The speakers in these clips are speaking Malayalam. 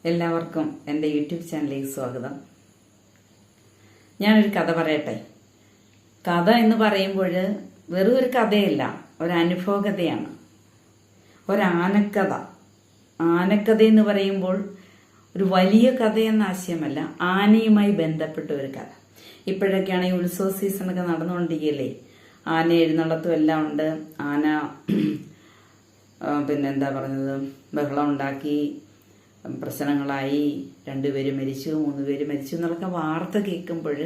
എല്ലാവർക്കും എൻ്റെ യൂട്യൂബ് ചാനലിലേക്ക് സ്വാഗതം. ഞാനൊരു കഥ പറയട്ടെ. കഥ എന്ന് പറയുമ്പോൾ വെറും ഒരു കഥയല്ല, ഒരനുഭവ കഥയാണ്. ഒരാനക്കഥ. ആനക്കഥ എന്ന് പറയുമ്പോൾ ഒരു വലിയ കഥയെന്ന ആശയമല്ല, ആനയുമായി ബന്ധപ്പെട്ട ഒരു കഥ. ഇപ്പോഴൊക്കെയാണ് ഈ ഉത്സവ സീസണൊക്കെ നടന്നുകൊണ്ടിരിക്കുകയല്ലേ. ആന എഴുന്നള്ളത്തും എല്ലാം ഉണ്ട്. ആന പിന്നെന്താ പറഞ്ഞത്, ബഹളം ഉണ്ടാക്കി, പ്രശ്നങ്ങളായി, 2 പേര് മരിച്ചു, 3 പേര് മരിച്ചു എന്നൊക്കെ വാർത്ത കേൾക്കുമ്പോൾ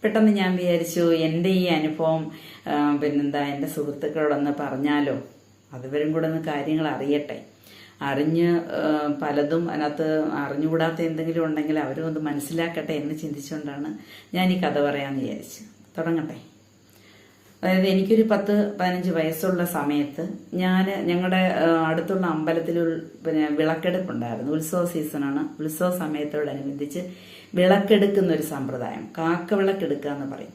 പെട്ടെന്ന് ഞാൻ വിചാരിച്ചു, എൻ്റെ ഈ അനുഭവം പിന്നെന്താ എൻ്റെ സുഹൃത്തുക്കളോടൊന്ന് പറഞ്ഞാലോ, അതുവരും കൂടെ ഒന്ന് കാര്യങ്ങൾ അറിയട്ടെ. അറിഞ്ഞ് പലതും അതിനകത്ത് അറിഞ്ഞുകൂടാത്ത എന്തെങ്കിലും ഉണ്ടെങ്കിൽ അവരും ഒന്ന് മനസ്സിലാക്കട്ടെ എന്ന് ചിന്തിച്ചുകൊണ്ടാണ് ഞാൻ ഈ കഥ പറയാമെന്ന് വിചാരിച്ചു. തുടങ്ങട്ടെ. അതായത് എനിക്കൊരു 10-15 വയസ്സുള്ള സമയത്ത് ഞങ്ങളുടെ അടുത്തുള്ള അമ്പലത്തിൽ വിളക്കെടുപ്പുണ്ടായിരുന്നു. ഉത്സവ സീസണാണ്. ഉത്സവ സമയത്തോടനുബന്ധിച്ച് വിളക്കെടുക്കുന്ന ഒരു സമ്പ്രദായം, കാക്ക വിളക്കെടുക്കുക എന്ന് പറയും.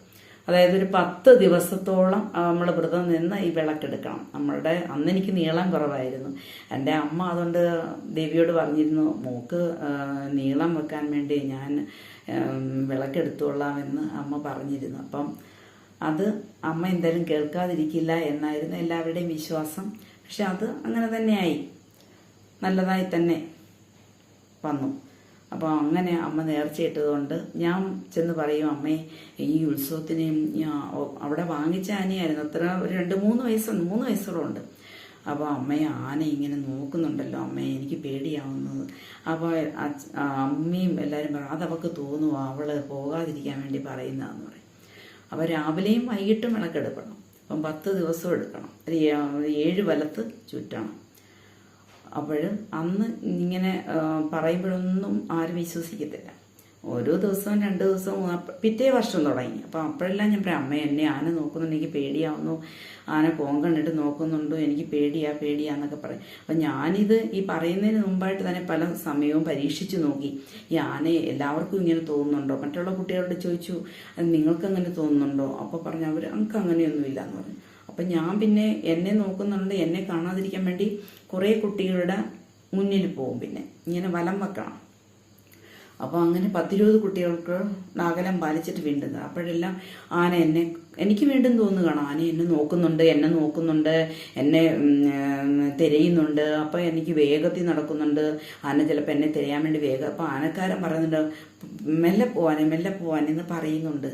അതായത് ഒരു 10 ദിവസത്തോളം നമ്മൾ വ്രതം നിന്ന് ഈ വിളക്കെടുക്കണം. അന്ന് എനിക്ക് നീളം കുറവായിരുന്നു. എൻ്റെ അമ്മ അതുകൊണ്ട് ദേവിയോട് പറഞ്ഞിരുന്നു, മോക്ക് നീളം വെക്കാൻ വേണ്ടി ഞാൻ വിളക്കെടുത്തോളാം എന്ന് അമ്മ പറഞ്ഞിരുന്നു. അപ്പം അത് അമ്മ എന്തായാലും കേൾക്കാതിരിക്കില്ല എന്നായിരുന്നു എല്ലാവരുടെയും വിശ്വാസം. പക്ഷെ അത് അങ്ങനെ തന്നെയായി, നല്ലതായി തന്നെ വന്നു. അപ്പോൾ അങ്ങനെ അമ്മ നേർച്ചയിട്ടതുകൊണ്ട് ഞാൻ ചെന്ന് പറയും, അമ്മേ ഈ ഉത്സവത്തിന് അവിടെ വാങ്ങിച്ച ആനയായിരുന്നു. അത്ര ഒരു 2-3 വയസ്സുണ്ട്, 3 വയസ്സോളം ഉണ്ട്. അപ്പോൾ അമ്മയെ ആന ഇങ്ങനെ നോക്കുന്നുണ്ടല്ലോ, അമ്മയെ എനിക്ക് പേടിയാവുന്നത്. അപ്പോൾ അമ്മയും എല്ലാവരും പറയും, അതവൾക്ക് തോന്നുക, അവള് പോകാതിരിക്കാൻ വേണ്ടി പറയുന്നതെന്ന് പറയും. അപ്പോൾ രാവിലെയും വൈകിട്ടും വിളക്കെടുക്കണം. അപ്പം 10 ദിവസവും എടുക്കണം. 7 വലത്ത് ചുറ്റണം. അപ്പോൾ അന്ന് ഇങ്ങനെ പറയുമ്പോഴൊന്നും ആരും വിശ്വസിക്കത്തില്ല. ഓരോ ദിവസവും 2 ദിവസവും പിറ്റേ വർഷം തുടങ്ങി. അപ്പം അപ്പോഴെല്ലാം ഞാൻ പറയും, അമ്മ എന്നെ ആന നോക്കുന്നുണ്ട്, എനിക്ക് പേടിയാവുന്നു, ആന കോങ്കണ്ണിട്ട് നോക്കുന്നുണ്ടോ, എനിക്ക് പേടിയാന്നൊക്കെ പറയും. അപ്പം ഞാനിത് ഈ പറയുന്നതിന് മുമ്പായിട്ട് തന്നെ പല സമയവും പരീക്ഷിച്ച് നോക്കി. ഈ ആനയെ എല്ലാവർക്കും ഇങ്ങനെ തോന്നുന്നുണ്ടോ, മറ്റുള്ള കുട്ടികളോട് ചോദിച്ചു, നിങ്ങൾക്ക് അങ്ങനെ തോന്നുന്നുണ്ടോ? അപ്പോൾ പറഞ്ഞു, നമുക്ക് അങ്ങനെയൊന്നുമില്ല എന്ന് പറഞ്ഞു. അപ്പം ഞാൻ പിന്നെ എന്നെ നോക്കുന്നുണ്ട്, എന്നെ കാണാതിരിക്കാൻ വേണ്ടി കുറേ കുട്ടികളുടെ മുന്നിൽ പോകും. പിന്നെ ഇങ്ങനെ വലം വെക്കണം. അപ്പോൾ അങ്ങനെ 10-20 കുട്ടികൾക്ക് അകലം പാലിച്ചിട്ട് വീണ്ടും അപ്പോഴെല്ലാം ആന എനിക്ക് വീണ്ടും തോന്നുകയാണ്, ആന എന്നെ നോക്കുന്നുണ്ട്, എന്നെ തിരയുന്നുണ്ട്. അപ്പോൾ എനിക്ക് വേഗത്തിൽ നടക്കുന്നുണ്ട്. ആന ചിലപ്പോൾ എന്നെ തിരയാൻ വേണ്ടി അപ്പോൾ ആനക്കാരൻ പറയുന്നുണ്ട്, മെല്ലെ പോവാനെന്ന് പറയുന്നുണ്ട്.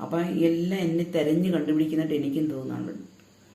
അപ്പം എല്ലാം എന്നെ തിരഞ്ഞ് കണ്ടുപിടിക്കുന്നിട്ട് എനിക്കും തോന്നുന്നുണ്ട്.